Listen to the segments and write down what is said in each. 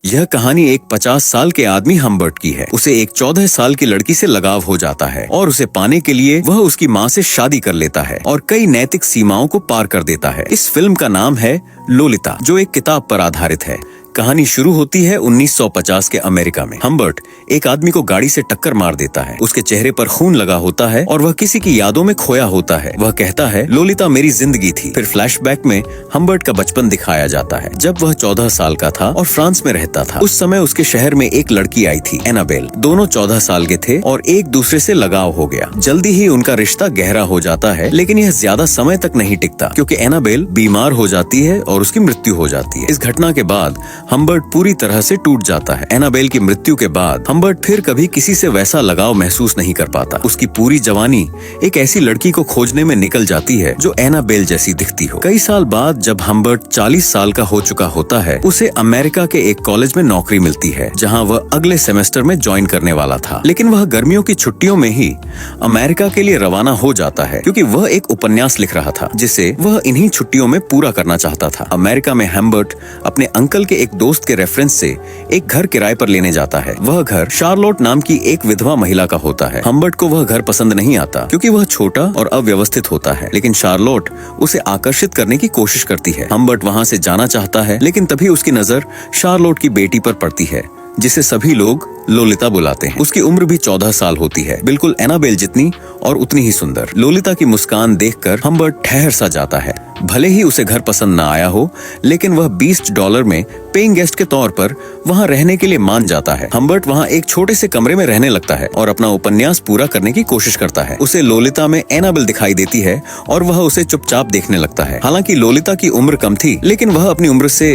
यह कहानी एक 50 साल के आदमी हम्बर्ट की है। उसे एक 14 साल की लड़की से लगाव हो जाता है और उसे पाने के लिए वह उसकी माँ से शादी कर लेता है और कई नैतिक सीमाओं को पार कर देता है। इस फिल्म का नाम है लोलिता, जो एक किताब पर आधारित है। कहानी शुरू होती है 1950 के अमेरिका में। हम्बर्ट एक आदमी को गाड़ी से टक्कर मार देता है। उसके चेहरे पर खून लगा होता है और वह किसी की यादों में खोया होता है। वह कहता है, लोलिता मेरी जिंदगी थी। फिर फ्लैशबैक में हम्बर्ट का बचपन दिखाया जाता है, जब वह 14 साल का था और फ्रांस में रहता था। उस समय उसके शहर में एक लड़की आई थी, एनाबेल। दोनों 14 साल के थे और एक दूसरे से लगाव हो गया। जल्दी ही उनका रिश्ता गहरा हो जाता है, लेकिन यह ज्यादा समय तक नहीं टिकता, क्योंकि एनाबेल बीमार हो जाती है और उसकी मृत्यु हो जाती है। इस घटना के बाद हम्बर्ट पूरी तरह से टूट जाता है। एनाबेल की मृत्यु के बाद हम्बर्ट फिर कभी किसी से वैसा लगाव महसूस नहीं कर पाता। उसकी पूरी जवानी एक ऐसी लड़की को खोजने में निकल जाती है जो एनाबेल जैसी दिखती हो। कई साल बाद जब हम्बर्ट 40 साल का हो चुका होता है, उसे अमेरिका के एक कॉलेज में नौकरी मिलती है, जहां वह अगले सेमेस्टर में ज्वाइन करने वाला था। लेकिन वह गर्मियों की छुट्टियों में ही अमेरिका के लिए रवाना हो जाता है, क्योंकि वह एक उपन्यास लिख रहा था जिसे वह इन्हीं छुट्टियों में पूरा करना चाहता था। अमेरिका में हम्बर्ट अपने अंकल के एक दोस्त के रेफरेंस से एक घर किराए पर लेने जाता है। वह घर शार्लोट नाम की एक विधवा महिला का होता है। हम्बर्ट को वह घर पसंद नहीं आता, क्योंकि वह छोटा और अव्यवस्थित होता है, लेकिन शार्लोट उसे आकर्षित करने की कोशिश करती है। हम्बर्ट वहां से जाना चाहता है, लेकिन तभी उसकी नजर शार्लोट की बेटी पर पड़ती है, जिसे सभी लोग लोलिता बुलाते हैं। उसकी उम्र भी 14 साल होती है, बिल्कुल एनाबेल जितनी और उतनी ही सुंदर। लोलिता की मुस्कान देखकर हम्बर्ट ठहर सा जाता है। भले ही उसे घर पसंद न आया हो, लेकिन वह $20 में पेइंग गेस्ट के तौर पर वहां रहने के लिए मान जाता है। हम्बर्ट वहां एक छोटे से कमरे में रहने लगता है और अपना उपन्यास पूरा करने की कोशिश करता है। उसे लोलिता में एनाबेल दिखाई देती है और वह उसे चुपचाप देखने लगता है। हालांकि लोलिता की उम्र कम थी, लेकिन वह अपनी उम्र से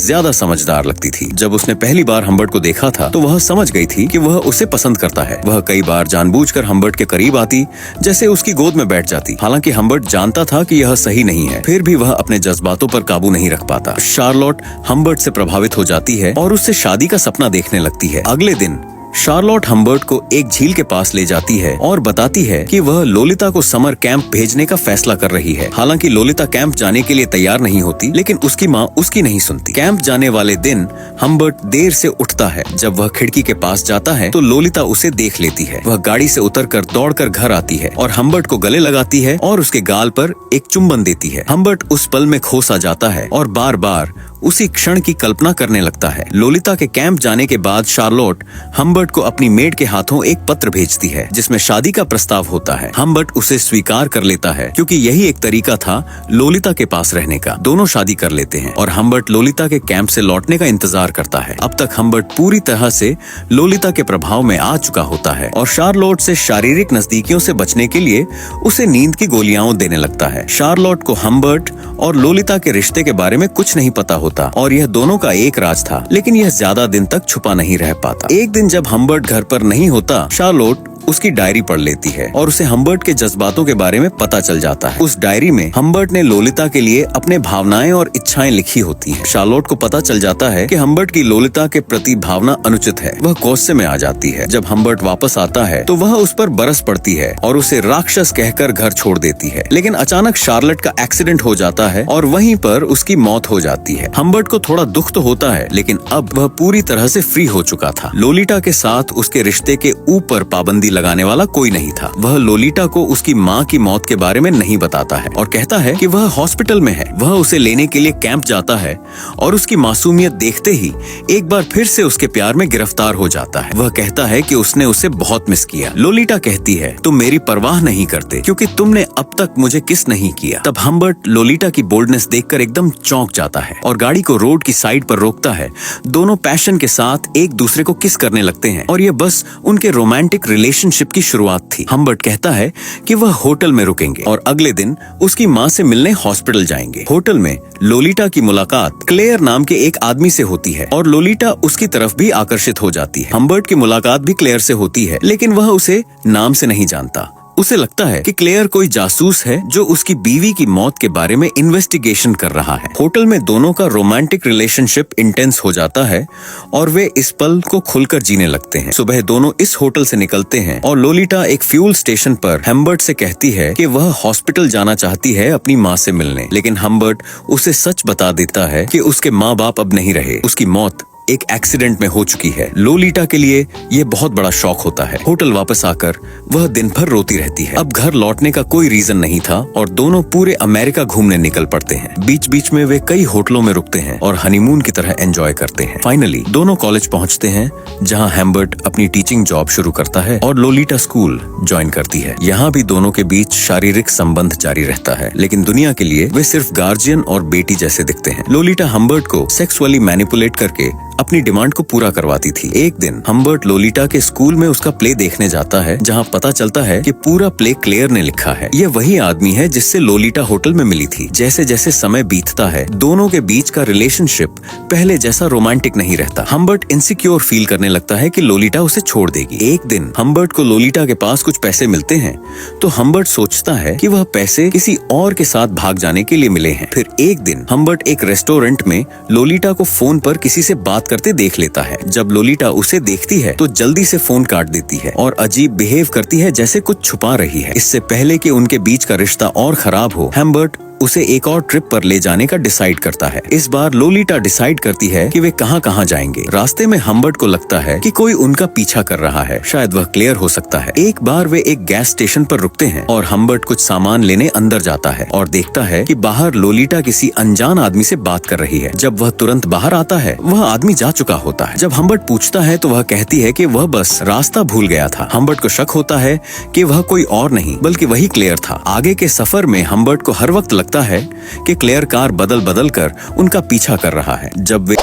ज्यादा समझदार लगती थी। जब उसने पहली बार हम्बर्ट को देखा था, तो वह समझ गई थी कि वह उसे पसंद करता है। वह कई बार जानबूझकर हम्बर्ट के करीब आती, जैसे उसकी गोद में बैठ जाती। हालांकि हम्बर्ट जानता था कि यह सही नहीं है, फिर भी वह अपने जज्बातों पर काबू नहीं रख पाता। शार्लोट हम्बर्ट से प्रभावित हो जाती है और उससे शादी का सपना देखने लगती है। अगले दिन शार्लोट हम्बर्ट को एक झील के पास ले जाती है और बताती है कि वह लोलिता को समर कैंप भेजने का फैसला कर रही है। हालांकि लोलिता कैंप जाने के लिए तैयार नहीं होती, लेकिन उसकी माँ उसकी नहीं सुनती। कैंप जाने वाले दिन हम्बर्ट देर से उठता है। जब वह खिड़की के पास जाता है, तो लोलिता उसे देख लेती है। वह गाड़ी से उतरकर दौड़कर घर आती है और हम्बर्ट को गले लगाती है और उसके गाल पर एक चुंबन देती है। हम्बर्ट उस पल में खो सा जाता है और बार बार उसी क्षण की कल्पना करने लगता है। लोलिता के कैंप जाने के बाद शार्लोट हम्बर्ट को अपनी मेड के हाथों एक पत्र भेजती है, जिसमें शादी का प्रस्ताव होता है। हम्बर्ट उसे स्वीकार कर लेता है, क्योंकि यही एक तरीका था लोलिता के पास रहने का। दोनों शादी कर लेते हैं और हम्बर्ट लोलिता के कैंप से लौटने का इंतजार करता है। अब तक हम्बर्ट पूरी तरह से लोलिता के प्रभाव में आ चुका होता है और शार्लोट से शारीरिक नजदीकियों से बचने के लिए उसे नींद की गोलियां देने लगता है। शार्लोट को हम्बर्ट और लोलिता के रिश्ते के बारे में कुछ नहीं पता होता और यह दोनों का एक राज था, लेकिन यह ज्यादा दिन तक छुपा नहीं रह पाता। एक दिन जब हम्बर्ट घर पर नहीं होता, शार्लोट उसकी डायरी पढ़ लेती है और उसे हम्बर्ट के जज्बातों के बारे में पता चल जाता है। उस डायरी में हम्बर्ट ने लोलिता के लिए अपने भावनाएं और इच्छाएं लिखी होती हैं। शार्लोट को पता चल जाता है कि हम्बर्ट की लोलिता के प्रति भावना अनुचित है। वह गुस्से में आ जाती है। जब हम्बर्ट वापस आता है, तो वह उस पर बरस पड़ती है और उसे राक्षस कहकर घर छोड़ देती है। लेकिन अचानक शार्लोट का एक्सीडेंट हो जाता है और वहीं पर उसकी मौत हो जाती है। हम्बर्ट को थोड़ा दुख तो होता है, लेकिन अब वह पूरी तरह से फ्री हो चुका था। लोलिता के साथ उसके रिश्ते के ऊपर पाबंदी लगाने वाला कोई नहीं था। वह लोलिता को उसकी माँ की मौत के बारे में नहीं बताता है और कहता है कि वह हॉस्पिटल में है। वह उसे लेने के लिए कैंप जाता है और उसकी मासूमियत देखते ही एक बार फिर से उसके प्यार में गिरफ्तार हो जाता है। वह कहता है कि उसने उसे बहुत मिस किया। लोलिता कहती है, तुम मेरी परवाह नहीं करते, क्योंकि तुमने अब तक मुझे किस नहीं किया। तब हम्बर्ट लोलिता की बोल्डनेस देखकर एकदम चौंक जाता है और गाड़ी को रोड की साइड पर रोकता है। दोनों पैशन के साथ एक दूसरे को किस करने लगते हैं और यह बस उनके रोमांटिक रिलेशनशिप की शुरुआत थी। हम्बर्ट कहता है कि वह होटल में रुकेंगे और अगले दिन उसकी माँ से मिलने हॉस्पिटल जाएंगे। होटल में लोलिता की मुलाकात क्लेयर नाम के एक आदमी से होती है और लोलिता उसकी तरफ भी आकर्षित हो जाती है। हम्बर्ट की मुलाकात भी क्लेयर से होती है, लेकिन वह उसे नाम से नहीं जानता। उसे लगता है कि क्लेयर कोई जासूस है जो उसकी बीवी की मौत के बारे में इन्वेस्टिगेशन कर रहा है। होटल में दोनों का रोमांटिक रिलेशनशिप इंटेंस हो जाता है और वे इस पल को खुलकर जीने लगते हैं। सुबह दोनों इस होटल से निकलते हैं और लोलिता एक फ्यूल स्टेशन पर हम्बर्ट से कहती है कि वह हॉस्पिटल जाना चाहती है अपनी माँ से मिलने, लेकिन हम्बर्ट उसे सच बता देता है कि उसके माँ बाप अब नहीं रहे। उसकी मौत एक एक्सीडेंट में हो चुकी है। लोलिटा के लिए ये बहुत बड़ा शॉक होता है। होटल वापस आकर वह दिन भर रोती रहती है। अब घर लौटने का कोई रीजन नहीं था और दोनों पूरे अमेरिका घूमने निकल पड़ते हैं। बीच बीच में वे कई होटलों में रुकते हैं और हनीमून की तरह एंजॉय करते हैं। फाइनली दोनों कॉलेज पहुंचते हैं, जहां हैम्बर्ट अपनी टीचिंग जॉब शुरू करता है और लोलिटा स्कूल ज्वाइन करती है। यहाँ भी दोनों के बीच शारीरिक संबंध जारी रहता है, लेकिन दुनिया के लिए वे सिर्फ गार्जियन और बेटी जैसे दिखते हैं। लोलिटा हम्बर्ट को सेक्सुअली मैनिपुलेट करके अपनी डिमांड को पूरा करवाती थी। एक दिन हम्बर्ट लोलिटा के स्कूल में उसका प्ले देखने जाता है, जहां पता चलता है कि पूरा प्ले क्लेयर ने लिखा है। यह वही आदमी है जिससे लोलिटा होटल में मिली थी। जैसे जैसे समय बीतता है, दोनों के बीच का रिलेशनशिप पहले जैसा रोमांटिक नहीं रहता। हम्बर्ट इनसिक्योर फील करने लगता है कि लोलिटा उसे छोड़ देगी। एक दिन हम्बर्ट को लोलिटा के पास कुछ पैसे मिलते हैं, तो हम्बर्ट सोचता है कि वह पैसे किसी और के साथ भाग जाने के लिए मिले हैं। फिर एक दिन हम्बर्ट एक रेस्टोरेंट में लोलिटा को फोन पर किसी से बात करते देख लेता है। जब लोलिटा उसे देखती है तो जल्दी से फोन काट देती है और अजीब बिहेव करती है, जैसे कुछ छुपा रही है। इससे पहले कि उनके बीच का रिश्ता और खराब हो, हम्बर्ट उसे एक और ट्रिप पर ले जाने का डिसाइड करता है। इस बार लोलिटा डिसाइड करती है कि वे कहाँ कहाँ जाएंगे। रास्ते में हम्बर्ट को लगता है कि कोई उनका पीछा कर रहा है, शायद वह क्लेयर हो सकता है। एक बार वे एक गैस स्टेशन पर रुकते हैं और हम्बर्ट कुछ सामान लेने अंदर जाता है और देखता है कि बाहर लोलिटा किसी अनजान आदमी से बात कर रही है। जब वह तुरंत बाहर आता है, वह आदमी जा चुका होता है। जब हम्बर्ट पूछता है तो वह कहती है कि वह बस रास्ता भूल गया था। हम्बर्ट को शक होता है कि वह कोई और नहीं बल्कि वही क्लेयर था। आगे के सफर में हम्बर्ट को हर वक्त लगता है कि क्लेयर कार बदल बदल कर उनका पीछा कर रहा है। जब वे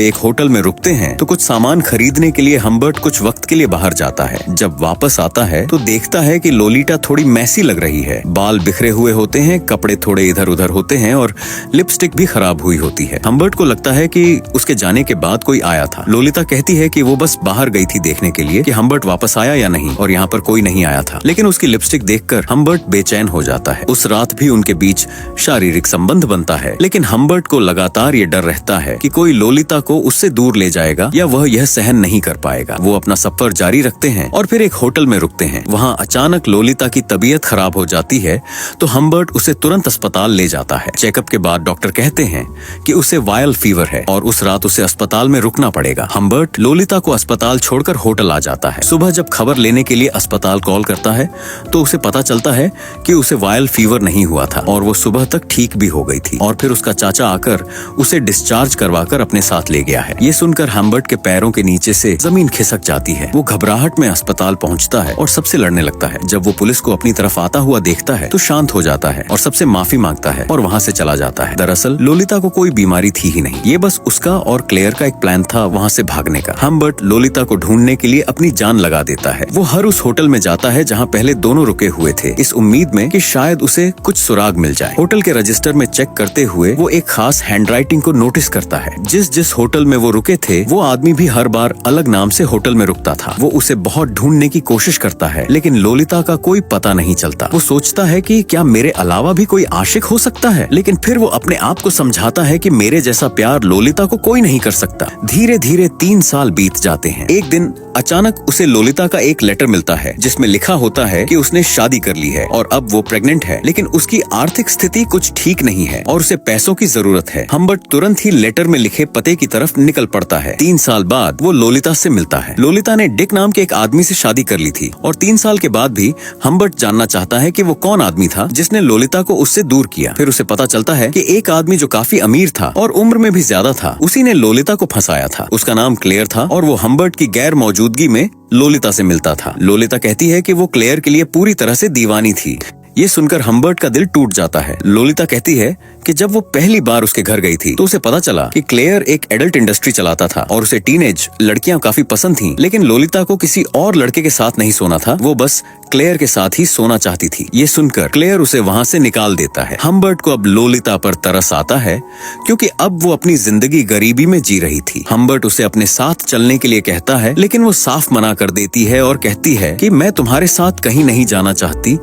एक होटल में रुकते हैं तो कुछ सामान खरीदने के लिए हम्बर्ट कुछ वक्त के लिए बाहर जाता है। जब वापस आता है तो देखता है कि लोलिटा थोड़ी मैसी लग रही है। बाल बिखरे हुए होते हैं, कपड़े थोड़े इधर उधर होते हैं और लिपस्टिक भी खराब हुई होती है। हम्बर्ट को लगता है कि उसके जाने के बाद कोई आया था। लोलिटा कहती है कि वो बस बाहर गई थी देखने के लिए कि हम्बर्ट वापस आया या नहीं, और यहाँ पर कोई नहीं आया था। लेकिन उसकी लिपस्टिक देखकर हम्बर्ट बेचैन हो जाता है। उस रात भी उनके बीच शारीरिक संबंध बनता है, लेकिन हम्बर्ट को लगातार ये डर रहता है कि कोई लोलिटा को उससे दूर ले जाएगा या वह यह सहन नहीं कर पाएगा। वो अपना सफर जारी रखते हैं और फिर एक होटल में रुकते हैं। वहाँ अचानक लोलिटा की तबीयत खराब हो जाती है, तो हम्बर्ट उसे तुरंत अस्पताल ले जाता है। चेकअप के बाद डॉक्टर कहते हैं कि उसे वायरल फीवर है और उस रात उसे अस्पताल में रुकना पड़ेगा। हम्बर्ट लोलिटा को अस्पताल छोड़कर होटल आ जाता है। सुबह जब खबर लेने के लिए अस्पताल कॉल करता है तो उसे पता चलता है कि उसे वायरल फीवर नहीं हुआ था और वो सुबह तक ठीक भी हो गई थी। और फिर उसका चाचा आकर उसे डिस्चार्ज करवाकर अपने साथ ले गया है। ये सुनकर हम्बर्ट के पैरों के नीचे से जमीन खिसक जाती है। वो घबराहट में अस्पताल पहुंचता है और सबसे लड़ने लगता है। जब वो पुलिस को अपनी तरफ आता हुआ देखता है तो शांत हो जाता है और सबसे माफी मांगता है और वहाँ से चला जाता है। दरअसल लोलिटा को कोई बीमारी थी ही नहीं, ये बस उसका और क्लेयर का एक प्लान था वहाँ से भागने का। हम्बर्ट लोलिटा को ढूंढने के लिए अपनी जान लगा देता है। वो हर उस होटल में जाता है जहाँ पहले दोनों रुके हुए थे, इस उम्मीद में कि शायद उसे कुछ सुराग मिल जाए। होटल के रजिस्टर में चेक करते हुए वो एक खास हैंडराइटिंग को नोटिस करता है। जिस होटल में वो रुके थे वो आदमी भी हर बार अलग नाम से होटल में रुकता था। वो उसे बहुत ढूंढने की कोशिश करता है, लेकिन लोलिटा का कोई पता नहीं चलता। वो सोचता है कि क्या मेरे अलावा भी कोई आशिक हो सकता है, लेकिन फिर वो अपने आप को समझाता है कि मेरे जैसा प्यार लोलिटा को कोई नहीं कर सकता। धीरे धीरे 3 साल बीत जाते हैं। एक दिन अचानक उसे लोलिटा का एक लेटर मिलता है जिसमें लिखा होता है कि उसने शादी कर ली है और अब वो प्रेग्नेंट है, लेकिन उसकी आर्थिक स्थिति कुछ ठीक नहीं है और उसे पैसों की जरूरत है। हम्बर्ट तुरंत ही लेटर में लिखे पते की तरफ निकल पड़ता है। 3 साल बाद वो लोलिटा से मिलता है। लोलिटा ने डिक नाम के एक आदमी से शादी कर ली थी और 3 साल के बाद भी हम्बर्ट जानना चाहता है कि वो कौन आदमी था जिसने लोलिटा को उससे दूर किया। फिर उसे पता चलता है कि एक आदमी जो काफी अमीर था और उम्र में भी ज्यादा था, उसी ने लोलिटा को फंसाया था। उसका नाम क्लेयर था और वो हम्बर्ट की गैर मौजूदगी में लोलिटा से मिलता था। लोलिटा कहती है कि वो क्लेयर के लिए पूरी तरह से दीवानी थी। ये सुनकर हम्बर्ट का दिल टूट जाता है। लोलिटा कहती है कि जब वो पहली बार उसके घर गई थी तो उसे पता चला कि क्लेयर एक एडल्ट इंडस्ट्री चलाता था और उसे टीनेज लड़कियां काफी पसंद थीं, लेकिन लोलिटा को किसी और लड़के के साथ नहीं सोना था। वो बस क्लेयर के साथ ही सोना चाहती थी। ये सुनकर क्लेयर उसे वहाँ से निकाल देता है। हम्बर्ट को अब लोलिटा पर तरस आता है क्योंकि अब वो अपनी जिंदगी गरीबी में जी रही थी। हम्बर्ट उसे अपने साथ चलने के लिए कहता है, लेकिन वो साफ मना कर देती है और कहती है कि मैं तुम्हारे साथ कहीं नहीं जाना चाहती,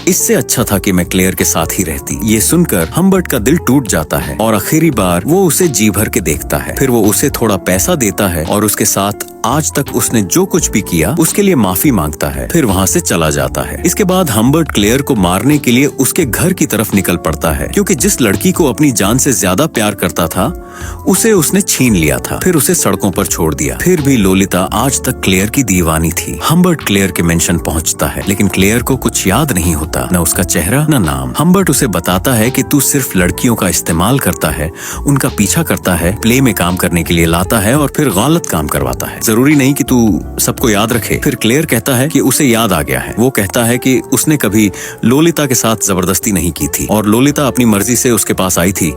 इससे अच्छा था कि मैं क्लेयर के साथ ही रहती। ये सुनकर हम्बर्ट का दिल टूट जाता है और आखिरी बार वो उसे जी भर के देखता है। फिर वो उसे थोड़ा पैसा देता है और उसके साथ आज तक उसने जो कुछ भी किया उसके लिए माफी मांगता है। फिर वहाँ से चला जाता है। जाता है। इसके बाद हम्बर्ट क्लेयर को मारने के लिए उसके घर की तरफ निकल पड़ता है, क्योंकि जिस लड़की को अपनी जान से ज्यादा प्यार करता था उसे उसने छीन लिया था, फिर उसे सड़कों पर छोड़ दिया। फिर भी लोलिता आज तक क्लेयर की दीवानी थी। हम्बर्ट क्लेयर के मेंशन पहुंचता है, लेकिन क्लेयर को कुछ याद नहीं होता, न उसका चेहरा न नाम। हम्बर्ट उसे बताता है कि तू सिर्फ लड़कियों का इस्तेमाल करता है, उनका पीछा करता है, प्ले में काम करने के लिए लाता है और फिर गलत काम करवाता है। जरूरी नहीं कि तू सबको याद रखे। फिर क्लेयर कहता है कि उसे याद आ गया है। वो कहता है कि उसने कभी लोलिता के साथ जबरदस्ती नहीं की थी और लोलिता अपनी मर्जी से उसके पास आई थी,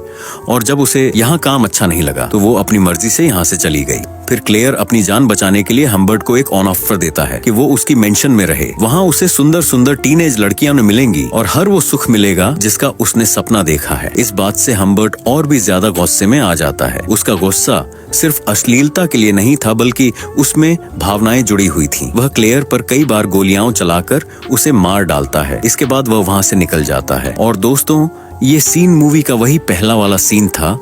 और जब उसे यहाँ काम अच्छा नहीं लगा तो वो अपनी मर्जी से यहाँ से चली गई। फिर क्लेयर अपनी जान बचाने के लिए हम्बर्ट को एक ऑन ऑफर देता है कि वो उसकी मेंशन में रहे। वहाँ उसे सुंदर सुंदर टीनेज लड़कियां मिलेंगी और हर वो सुख मिलेगा जिसका उसने सपना देखा है। इस बात से हम्बर्ट और भी ज्यादा गुस्से में आ जाता है। उसका गुस्सा सिर्फ अश्लीलता के लिए नहीं था, बल्कि उसमें भावनाएं जुड़ी हुई थी। वह क्लेयर पर कई बार गोलियां चलाकर उसे मार डालता है। इसके बाद वह वहाँ से निकल जाता है। और दोस्तों, ये सीन मूवी का वही पहला वाला सीन था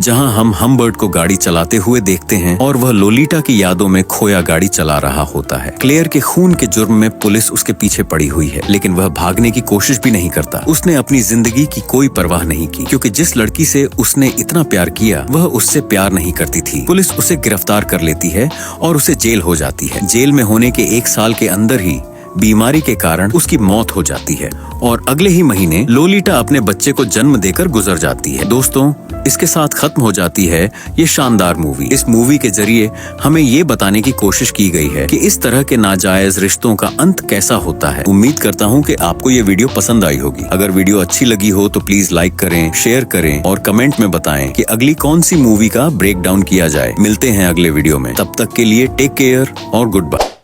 जहां हम हम्बर्ट को गाड़ी चलाते हुए देखते हैं और वह लोलिटा की यादों में खोया गाड़ी चला रहा होता है। क्लेयर के खून के जुर्म में पुलिस उसके पीछे पड़ी हुई है, लेकिन वह भागने की कोशिश भी नहीं करता। उसने अपनी जिंदगी की कोई परवाह नहीं की, क्योंकि जिस लड़की से उसने इतना प्यार किया वह उससे प्यार नहीं करती थी। पुलिस उसे गिरफ्तार कर लेती है और उसे जेल हो जाती है। जेल में होने के 1 साल के अंदर ही बीमारी के कारण उसकी मौत हो जाती है और अगले ही महीने लोलिटा अपने बच्चे को जन्म देकर गुजर जाती है। दोस्तों, इसके साथ खत्म हो जाती है ये शानदार मूवी। इस मूवी के जरिए हमें ये बताने की कोशिश की गई है कि इस तरह के नाजायज रिश्तों का अंत कैसा होता है। उम्मीद करता हूँ कि आपको ये वीडियो पसंद आई होगी। अगर वीडियो अच्छी लगी हो तो प्लीज लाइक करें, शेयर करें और कमेंट में बताएं कि अगली कौन सी मूवी का ब्रेक डाउन किया जाए। मिलते हैं अगले वीडियो में, तब तक के लिए टेक केयर और गुड बाय।